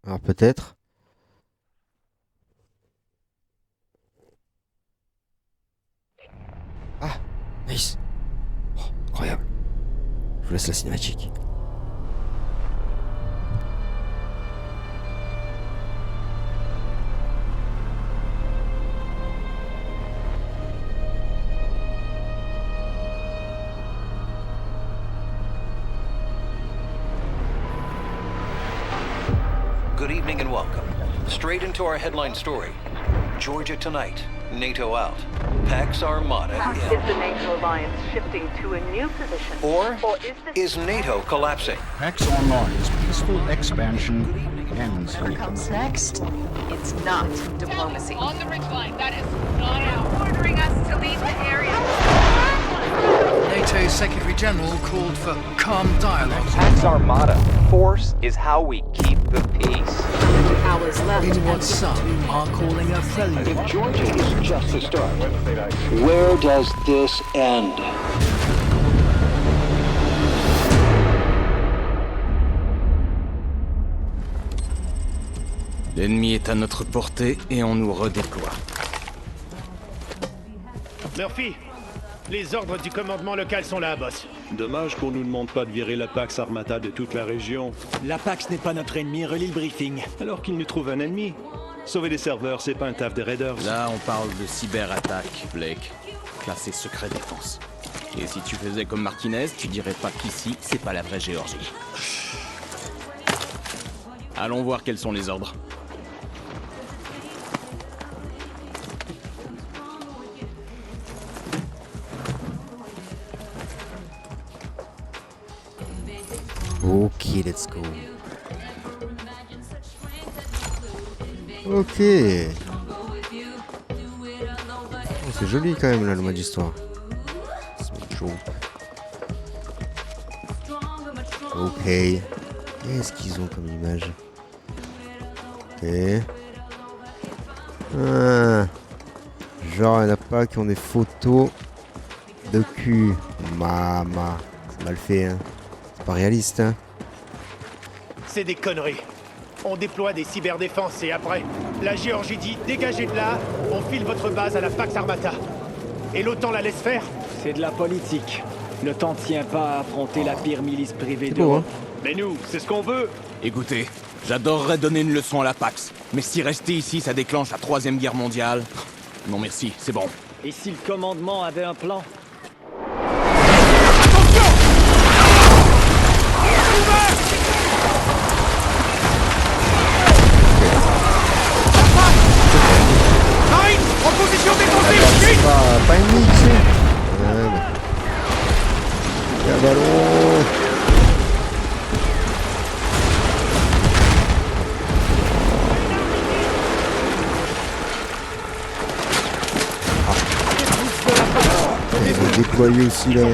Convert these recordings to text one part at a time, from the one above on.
Alors peut-être. Ah, nice. Oh, incroyable. Je vous laisse la cinématique. Good evening and welcome. Straight into our headline story. Georgia tonight, NATO out. Pax Armada Is in. the NATO alliance shifting to a new position? Or is is NATO collapsing? Pax Armada's peaceful expansion ends here. comes next? It's not diplomacy. On the ridgeline, that is not out. Ordering us to leave the area. NATO's Secretary General called for calm dialogue. Pax Armada. Force is how we keep the peace. Hours left. In what some are calling a prelude. If Georgia is just the start, where does this end? L'ennemi est à notre portée et on nous redéploie. Murphy, les ordres du commandement local sont là, boss. Dommage qu'on nous demande pas de virer la Pax Armata de toute la région. La Pax n'est pas notre ennemi, relis le briefing. Alors qu'ils nous trouvent un ennemi. Sauver les serveurs, c'est pas un taf de raiders. Là, on parle de cyberattaque, Blake. Classé secret défense. Et si tu faisais comme Martinez, tu dirais pas qu'ici, c'est pas la vraie Géorgie. Allons voir quels sont les ordres. Ok, let's go. Ok. Oh, c'est joli quand même là, le mode histoire. C'est chaud. Ok. Qu'est-ce qu'ils ont comme image? Ok. Ah. Genre, il n'y en a pas qui ont des photos de cul. Mama. C'est mal fait, hein. C'est pas réaliste, hein. C'est des conneries. On déploie des cyberdéfenses et après, la Géorgie dit dégagez de là, on file votre base à la Pax Armata. Et l'OTAN la laisse faire? C'est de la politique. Le temps ne tient pas à affronter la pire milice privée C'est beau, hein. Mais nous, c'est ce qu'on veut. Écoutez, j'adorerais donner une leçon à la Pax, mais si rester ici, ça déclenche la Troisième Guerre mondiale... Non merci, c'est bon. Et si le commandement avait un plan? Marine, en position défensive, vite! Pas ennemi, tu sais. Un ballon. Ils vont déployer aussi là. Dans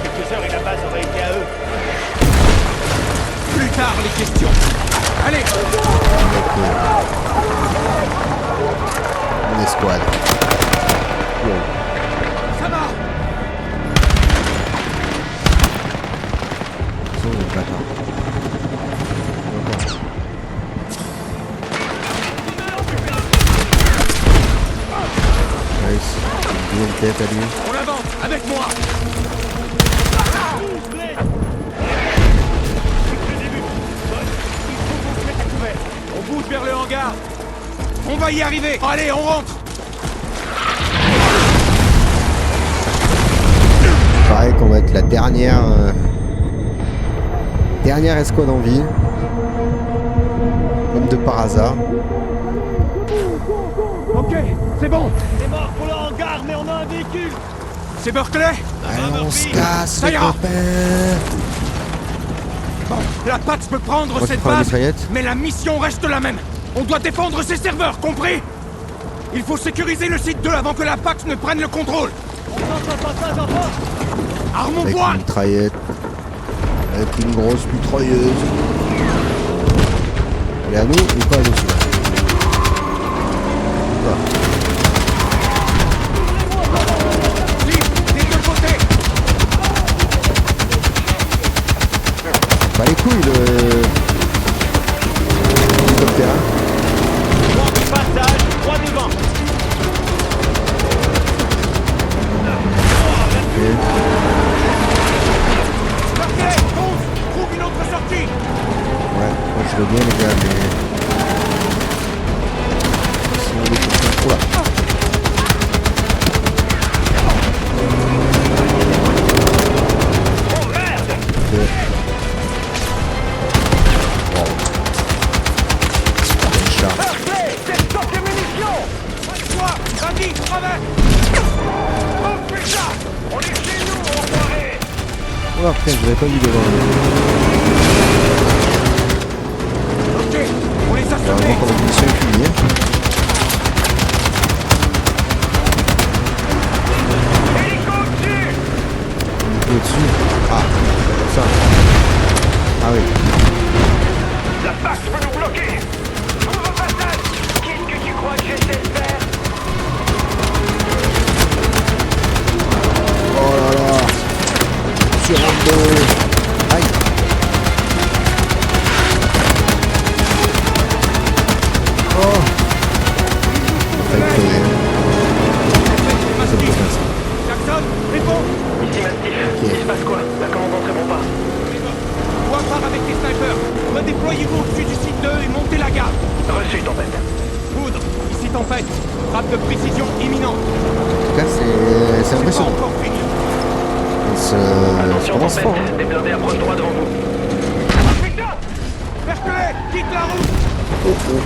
quelques heures et la base aurait été à eux. Plus tard, les questions. Allez, Une escouade. Wow. ça va. Ils sont des bâtards. Encore. Nice. Une bonne tête à lui. On avance, avec moi. On bouge vers le hangar. On va y arriver. Allez, on rentre. Pareil qu'on va être la dernière dernière escouade en vie. Comme de par hasard. Ok, c'est bon. C'est mort pour le hangar, mais on a un véhicule. C'est Berkeley. Allez, on se casse Ça les ira. copains. Bon, la Pax peut prendre Moi, je cette prends la base, mitraillette. mais la mission reste la même. On doit défendre ces serveurs, compris? Il faut sécuriser le site 2 avant que la Pax ne prenne le contrôle. Arme au Avec point. une mitraillette. Avec une grosse mitrailleuse. Elle est à nous ou pas à nous celui-là? Libre, des deux côtés. Bah les couilles couilles le hélicoptère. Droit du passage, droit devant. Parfait, fonce, trouve une autre sortie. Ouais, moi je veux bien les gars, mais... Sinon les questions... Oula. Oh merde! Ok. Wow. Super bien chat. Parfait! C'est stock de munitions! Toi, vas-y, travaille. Oh putain! On est chez nous, enfoiré! Oula, putain, je l'avais pas vu devant. Ok, on les a Vraiment sauvés. comme une mission finie. Hein. Hélico au-dessus! Au-dessus. Ah, ça. Ah oui. La PAX veut nous bloquer! Trouve un passage! Qu'est-ce que tu crois que j'essaie de faire? Oh là là. Sur Rambo. Aïe. Oh. Ça y est. C'est bon, ça. Jackson, réponds. Ici Mastiff. Ok. Il se passe quoi? La commandante répond pas. Toi, part avec tes snipers. Redéployez-vous au-dessus du site 2 et montez la garde. Reçu, tempête. Poudre, ici tempête. Frappe de précision imminente. En tout cas, c'est C'est pas impressionnant. encore fini. Ça Attention, commence fort. tempête. Hein. Des blindés approchent droit devant vous. Putain! Berkeley, quitte la route. Oh oh.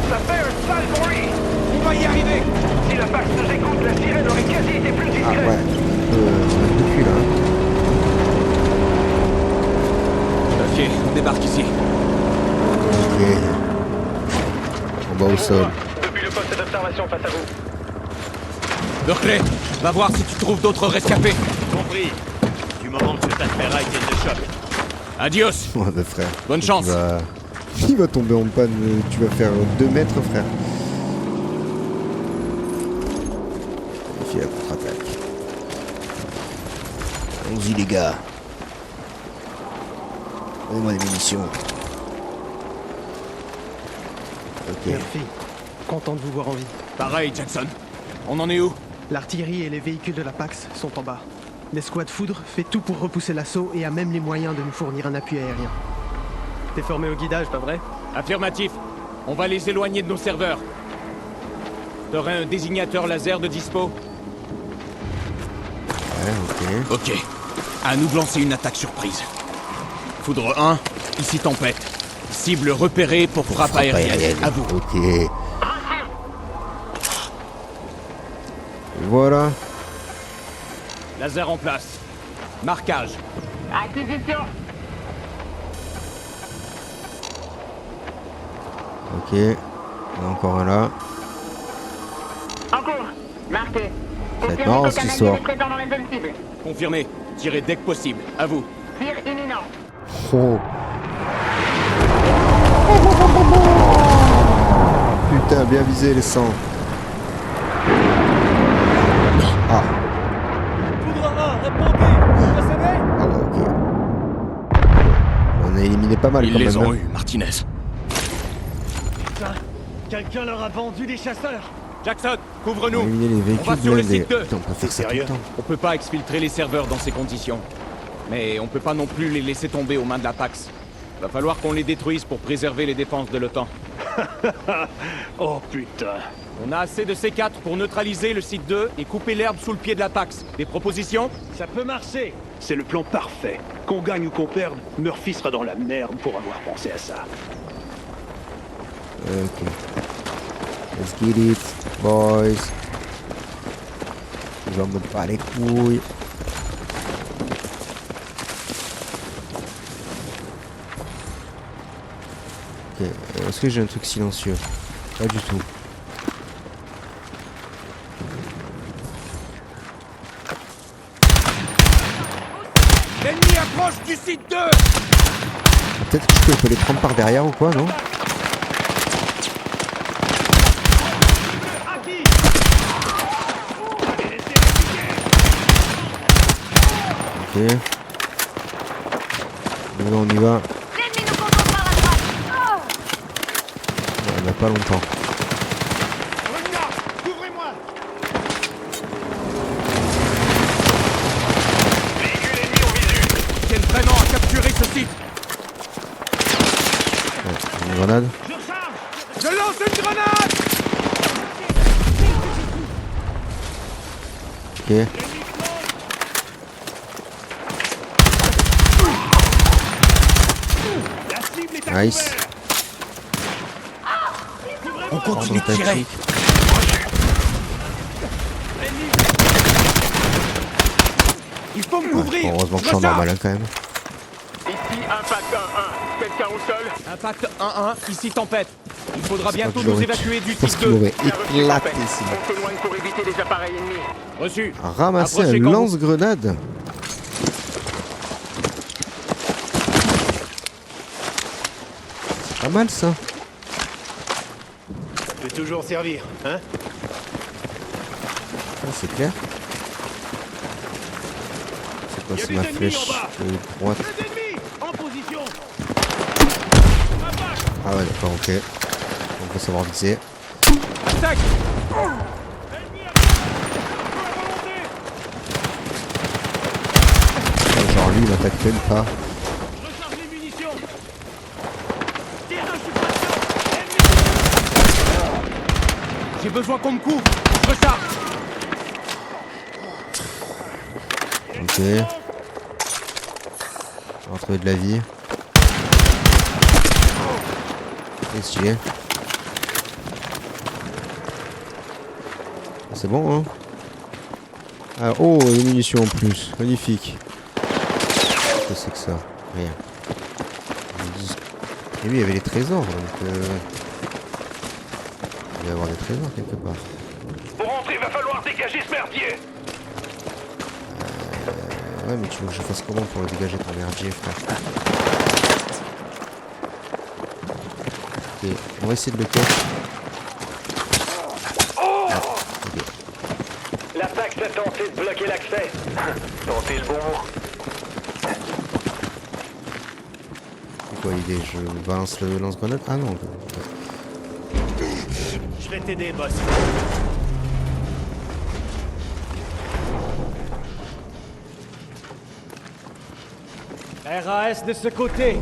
Ça fait un sale bruit! On va y arriver. Si la PAX nous écoute, la sirène aurait quasi été plus Ah discrète. ouais. On a de cul là. Ok, on débarque ici. Ok. On va au sol. Depuis le poste d'observation face à vous. Berkeley, va voir si tu trouves d'autres rescapés. Compris. Du moment que ta ferraille tienne le choc. Adios. Ouais, bah, frère. Bonne chance. Il va tomber en panne. Tu vas faire 2 mètres, frère. Vérifie la contre-attaque. Allons-y, les gars. Donnez-moi des munitions. Ok. Murphy, content de vous voir en vie. Pareil, Jackson. On en est où? L'artillerie et les véhicules de la PAX sont en bas. L'escouade Foudre fait tout pour repousser l'assaut et a même les moyens de nous fournir un appui aérien. T'es formé au guidage, pas vrai? Affirmatif. On va les éloigner de nos serveurs. T'aurais un désignateur laser de dispo? Ouais, ok. Ok. À nous de lancer une attaque surprise. Foudre 1, ici tempête. Cible repérée pour frappe aérienne. À vous. Ok. Voilà. Laser en place. Marquage. Acquisition. Ok. Il y en a encore un là. En cours. Marqué. Ça va être marrant cette histoire. Présent dans les zones cibles. Confirmé. Tirez dès que possible. À vous. Tir imminent. Oh. Putain, bien visé les 100. Ah. Ah ouais, ok. On a éliminé pas mal Ils quand les même. ont hein. eu, Martinez. Quelqu'un leur a vendu des chasseurs! Jackson, On a couvre-nous. éliminé les On véhicules va sur le blindés. site 2. Putain, on peut faire ça tout Sérieux le temps. On peut pas exfiltrer les serveurs dans ces conditions. Mais on peut pas non plus les laisser tomber aux mains de la PAX. Va falloir qu'on les détruise pour préserver les défenses de l'OTAN. Oh putain. On a assez de C4 pour neutraliser le site 2 et couper l'herbe sous le pied de la PAX. Des propositions? Ça peut marcher. C'est le plan parfait. Qu'on gagne ou qu'on perde, Murphy sera dans la merde pour avoir pensé à ça. Ok. Let's get it, boys. J'en me bats les couilles. Ok, est-ce que j'ai un truc silencieux? Pas du tout. L'ennemi approche du site 2. Peut-être que je peux les prendre par derrière ou quoi, non? Ok. On y va. L'ennemi nous contrôle par la droite. On n'a pas longtemps. Couvrez-moi. Ils tiennent vraiment à capturer ce site. Ouais, une grenade. Je lance une grenade. Ok. Nice. On continue de Ordre tirer. tactique. Il faut me couvrir. Heureusement que je suis en normal hein, quand même. Ici, impact 1-1. Quelqu'un au sol. Impact 1-1, ici tempête. Il faudra Je crois bientôt que je nous l'aurais évacuer du Je pense type qu'il 2. m'aurait éclaté sinon. On s'éloigne pour éviter les appareils ennemis. Reçu. Ramasser un Approchez quand vous- lance-grenade. C'est pas mal ça. Ça peut toujours servir, hein? Ah, c'est clair. C'est quoi, c'est ma flèche de droite. En position. Ah ouais, d'accord, ok. On va savoir viser. Attaque. Ah, genre lui, il m'attaque même pas. Recharge les munitions. J'ai besoin qu'on me couvre. Je recharge. Ok. On va retrouver de la vie. C'est stylé. C'est bon, hein? Ah, oh, des munitions en plus. Magnifique. Qu'est-ce que c'est que ça? Rien. Et lui, il y avait les trésors, donc... Il doit y avoir des trésors quelque part. Pour rentrer, va falloir dégager ce merdier. Ouais, mais tu veux que je fasse comment pour le dégager ton merdier, frère? Ok, on va essayer de le cacher. La PAX a tenté de bloquer l'accès. Tentez le bon mot. C'est quoi l'idée? Je balance le lance-grenade? Ah non. Je vais t'aider, boss. RAS de ce côté.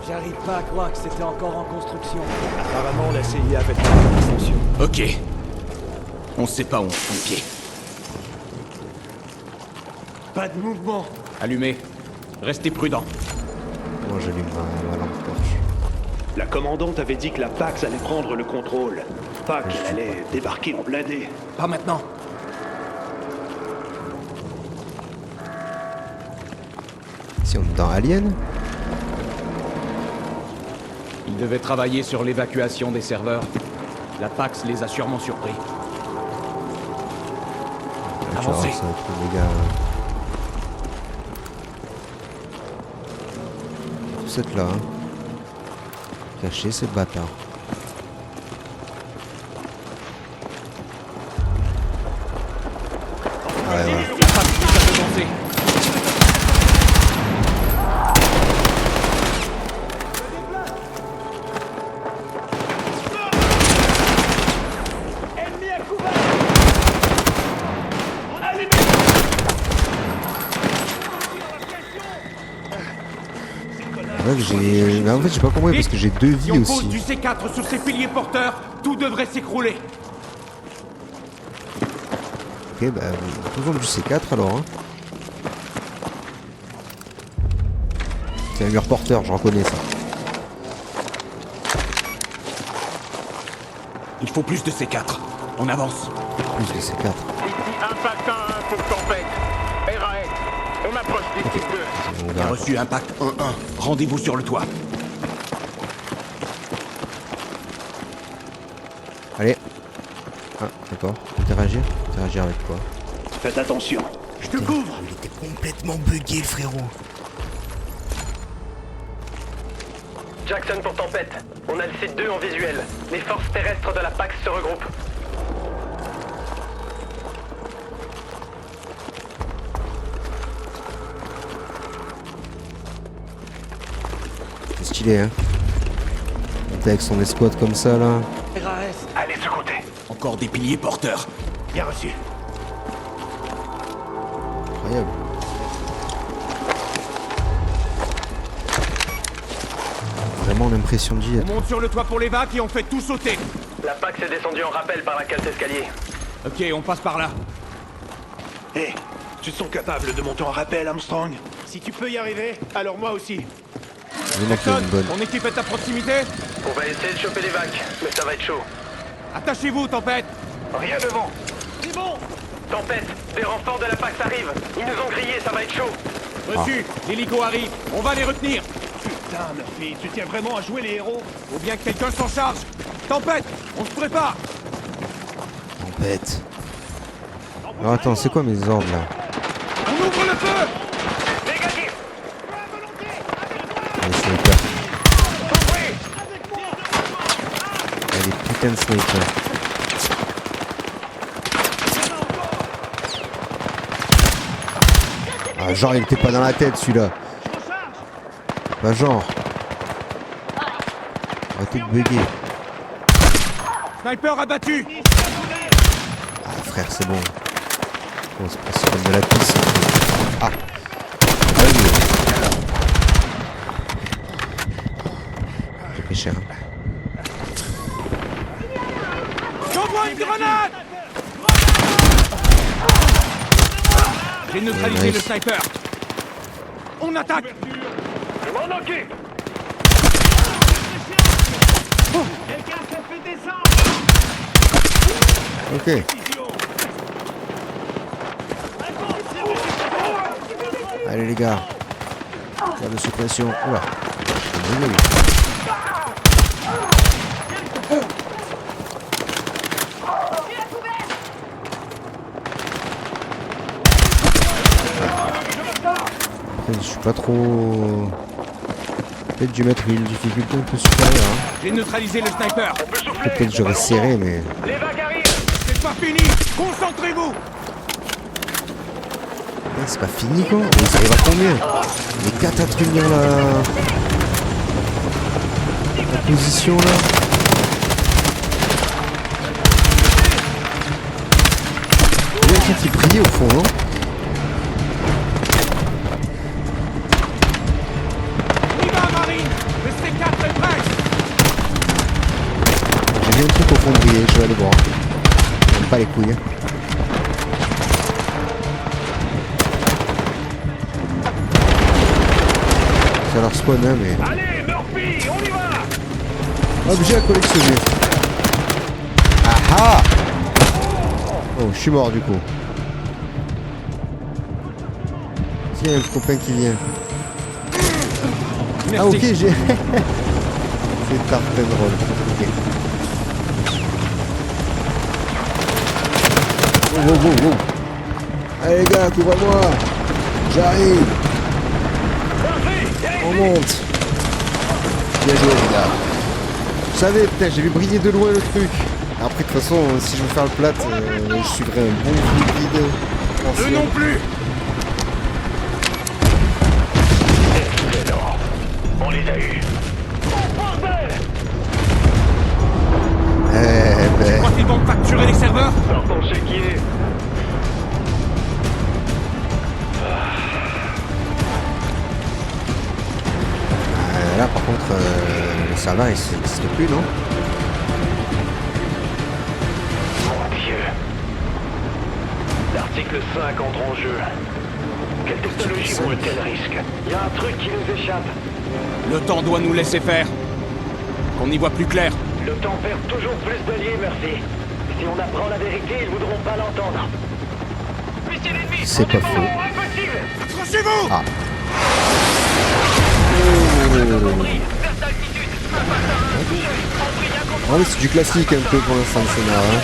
J'arrive pas à croire que c'était encore en construction. Apparemment, la CIA fait une extension. Ok. On sait pas où on fout le pied. Pas de mouvement. Allumez. Restez prudents. Moi j'allume ma lampe torche. La commandante avait dit que la PAX allait prendre le contrôle. Pas qu'elle allait débarquer en blindé. Pas maintenant. Si on est dans Alien? Ils devaient travailler sur l'évacuation des serveurs. La PAX les a sûrement surpris. Tu vas voir, Avancez. ça va être les gars. Tous être là, hein. Cacher ces bâtards. Ah ouais, ouais. La PAX nous a devancés. Ouais, que j'ai... Mais en fait j'ai pas compris parce que j'ai deux Si vies on pose du aussi. C4 sur ces piliers porteurs, tout devrait s'écrouler. Ok, bah faisons du C4 alors, hein. C'est un mur porteur, je reconnais ça. Il faut plus de C4. On avance. Plus de C4. Impact 1-1 pour tempête. RAS, on approche du type 2. On Bien verra. reçu, Impact 1-1. Rendez-vous sur le toit. Allez. Ah, d'accord. Interagir avec quoi? Faites attention. Je te couvre. Il était complètement bugué le frérot. Jackson pour tempête. On a le site 2 en visuel. Les forces terrestres de la PAX se regroupent. stylé, hein. Avec son escouade comme ça, là. Allez, de ce côté. Encore des piliers porteurs. Bien reçu. Incroyable. Vraiment l'impression de On monte sur le toit pour les vagues et on fait tout sauter. La Pax est descendue en rappel par la cale d'escalier. Ok, on passe par là. Hé, tu te sens capable de monter en rappel, Armstrong? Si tu peux y arriver, alors moi aussi. Personne, ton équipe est à proximité? On va essayer de choper les vagues, mais ça va être chaud. Attachez-vous, Tempête. Rien devant. C'est bon. Tempête, des renforts de la Pax arrivent. Ils nous ont grillés, ça va être chaud. Reçu, l'hélico arrive. On va les retenir. Putain, Murphy, tu tiens vraiment à jouer les héros? Faut bien que quelqu'un s'en charge. Tempête, on se prépare. Tempête. Alors attends, c'est quoi mes ordres là? On ouvre le feu. Négatif. Les snipers. Ah, les putains de snipers. Ah, genre il était pas dans la tête celui-là. Bah genre. Arrêtez de bugger. Sniper abattu. Ah frère c'est bon. Bon c'est presque comme de la pisse. Ah. J'ai pris cher. J'envoie une grenade. J'ai neutralisé nice. le sniper. On attaque. Je m'en occupe. Quelqu'un se fait descendre. Ok. Allez les gars. Faire de suppression. Oula. Après, je suis pas trop... Peut-être dû mettre une difficulté un peu supérieure. Hein. J'ai neutralisé le sniper. Peut-être que j'aurais serré mais... Les vagues arrivent. C'est pas fini. Concentrez-vous. Ah, c'est pas fini quoi. On arrive à combien? Les 4 à tenir la position là. Il y a quelqu'un qui brillait au fond, non? Viva Marine. Le C4 est prêt. J'ai vu un truc au fond briller, je vais aller voir. J'aime pas les couilles. Ça leur spawn hein mais... Allez, Murphy, on y va. Objet à collectionner. Ah ah. Oh, je suis mort du coup. Tiens, il y a un copain qui vient. Merci. Ah ok, j'ai... C'est Tartan Roll. Ok. Oh, oh, oh, oh. Allez les gars, couvre-moi. J'arrive. On monte. Bien joué les gars. Vous savez, putain, j'ai vu briller de loin le truc. Après, de toute façon, si je veux faire le plat, je suivrai un bon vide. Eux non plus. Excellent. On les a eus. Eh ben... Tu crois qu'ils vont facturer les serveurs? Sortons chéquier. Là, par contre, le serveur, il n'existe plus, non? Mon Dieu. L'article 5 entre en jeu. Quelle technologie vaut un tel risque? Il y a un truc qui nous échappe. Le temps doit nous laisser faire. Qu'on y voit plus clair. Le temps perd toujours plus d'alliés, Murphy. Si on apprend la vérité, ils voudront pas l'entendre. C'est pas faux. Accrochez-vous. Ah. Oh, mais c'est du classique un peu pour l'instant le scénario. Hein.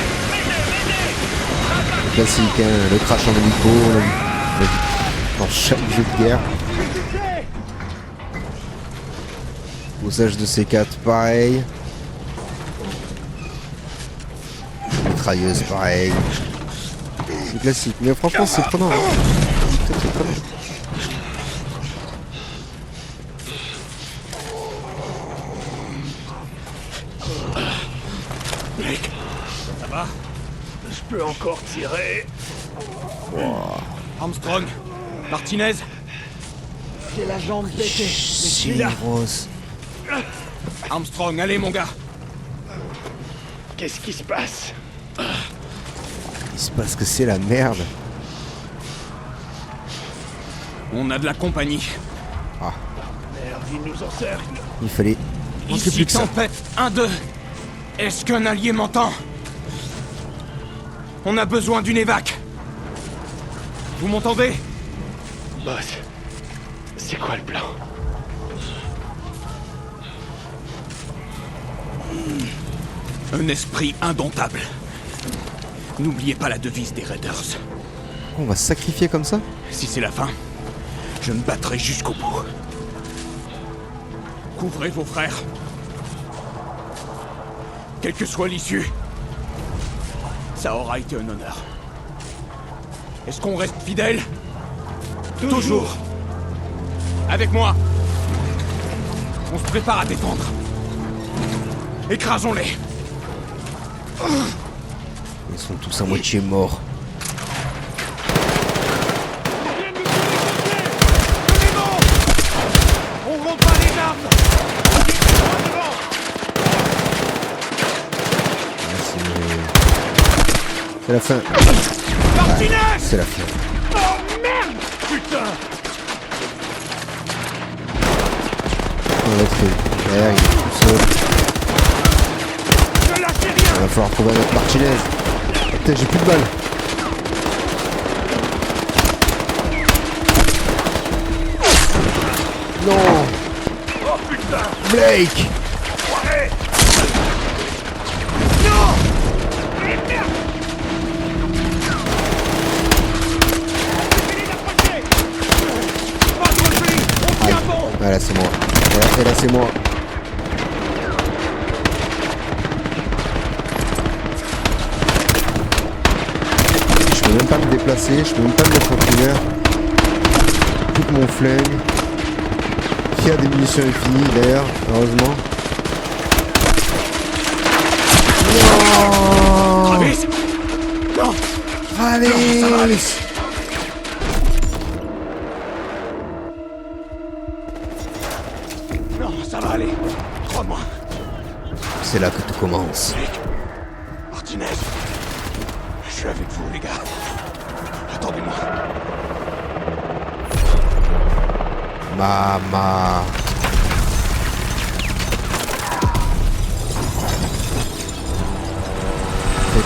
Le classique, hein, le crash en hélico, dans chaque jeu de guerre. Posage de C4 pareil. Mitrailleuse pareil. C'est classique, mais franchement c'est prenant. Hein. C'est prenant. Ça va? Je peux encore tirer. Armstrong? Martinez? J'ai la jambe pétée. Chiros. Armstrong, allez mon gars! Qu'est-ce qui se passe? Il se passe que c'est la merde. On a de la compagnie. Ah, Merde, ils nous encerclent. il fallait... manquait plus Ici que ça. tempête 1-2. Est-ce qu'un allié m'entend? On a besoin d'une évac. Vous m'entendez? Boss, c'est quoi le plan? Un esprit indomptable. N'oubliez pas la devise des Raiders. On va se sacrifier comme ça? Si c'est la fin, je me battrai jusqu'au bout. Couvrez vos frères. Quelle que soit l'issue, ça aura été un honneur. Est-ce qu'on reste fidèle? Toujours. Avec moi. On se prépare à défendre. Écrasons-les. Ils sont tous à moitié morts. On rompt pas les armes. C'est la fin. Martinez! C'est la fin. Oh merde! Putain! L'autre derrière, il est tout seul. Ne lâchez rien! Il va falloir trouver notre Martinez. Putain, j'ai plus de balles. Non! Oh putain! Blake! Ouais. Non! Eh merde! Essayez d'approcher! Pas trop de pays! On tient bon! Ah là, c'est moi. Et là, c'est moi. Je peux même pas me déplacer, je peux même pas me mettre en primaire. Coupe mon flingue. Qui a des munitions infinies d'ailleurs, heureusement. Non! Travis! Non! Travis! Non, ça va aller. Crois-moi. C'est là que tout commence. Martinez. Je suis avec vous, les gars. Attendez-moi. Mama.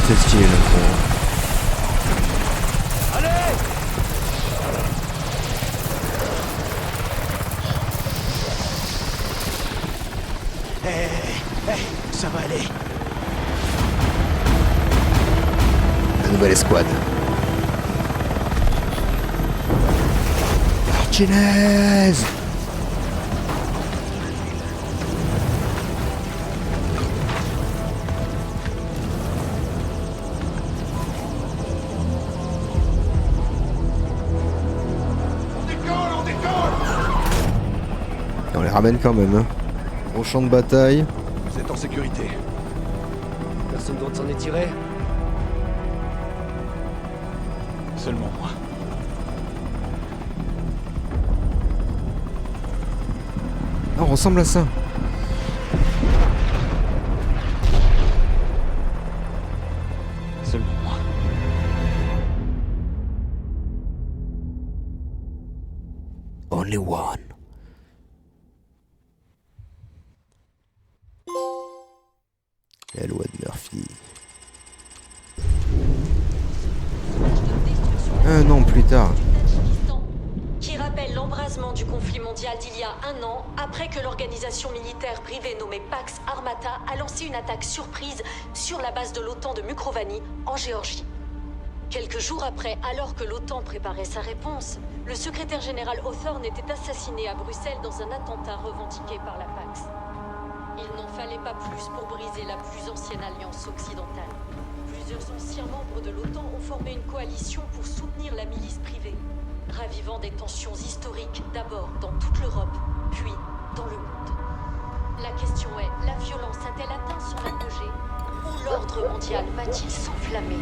C'est stylé le con. Ça va aller. La nouvelle escouade. Martinez! On les ramène quand même, hein. Au champ de bataille. Vous êtes en sécurité. Personne d'autre s'en est tiré. Seulement moi. Ah, on ressemble à ça. Seulement moi. Only one. La loi de Murphy. Un an plus tard. Qui rappelle l'embrasement du conflit mondial d'il y a un an, après que l'organisation militaire privée nommée Pax Armata a lancé une attaque surprise sur la base de l'OTAN de Mukrovani, en Géorgie. Quelques jours après, alors que l'OTAN préparait sa réponse, le secrétaire général Hawthorne était assassiné à Bruxelles dans un attentat revendiqué par la Pax. Il n'en fallait pas plus pour briser la plus ancienne alliance occidentale. Plusieurs anciens membres de l'OTAN ont formé une coalition pour soutenir la milice privée, ravivant des tensions historiques d'abord dans toute l'Europe, puis dans le monde. La question est, la violence a-t-elle atteint son apogée? Ou l'ordre mondial va-t-il s'enflammer?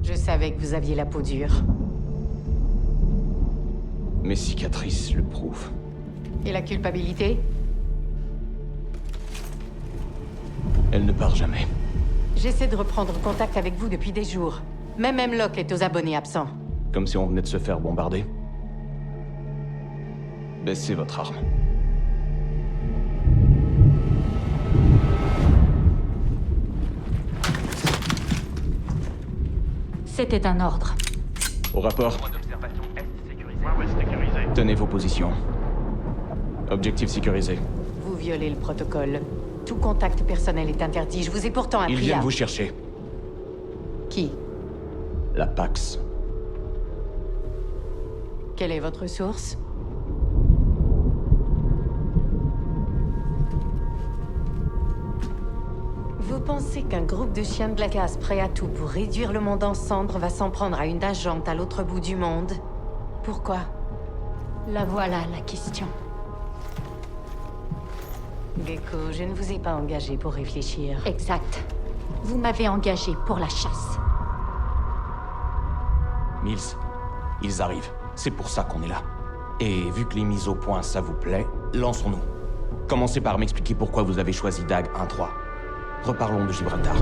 Je savais que vous aviez la peau dure. Mes cicatrices le prouvent. Et la culpabilité? Elle ne part jamais. J'essaie de reprendre contact avec vous depuis des jours. Même Hemlock est aux abonnés absents. Comme si on venait de se faire bombarder. Baissez votre arme. C'était un ordre. Au rapport. Tenez vos positions. Objectif sécurisé. Vous violez le protocole. Tout contact personnel est interdit. Je vous ai pourtant appris Ils viennent vous chercher. Qui? La Pax. Quelle est votre source? Vous pensez qu'un groupe de chiens de la casse prêt à tout pour réduire le monde en cendres va s'en prendre à une agente à l'autre bout du monde? Pourquoi? La voilà, la question. Gecko, je ne vous ai pas engagé pour réfléchir. Exact. Vous m'avez engagé pour la chasse. Mills, ils arrivent. C'est pour ça qu'on est là. Et vu que les mises au point, ça vous plaît, lançons-nous. Commencez par m'expliquer pourquoi vous avez choisi DAG 1-3. Reparlons de Gibraltar.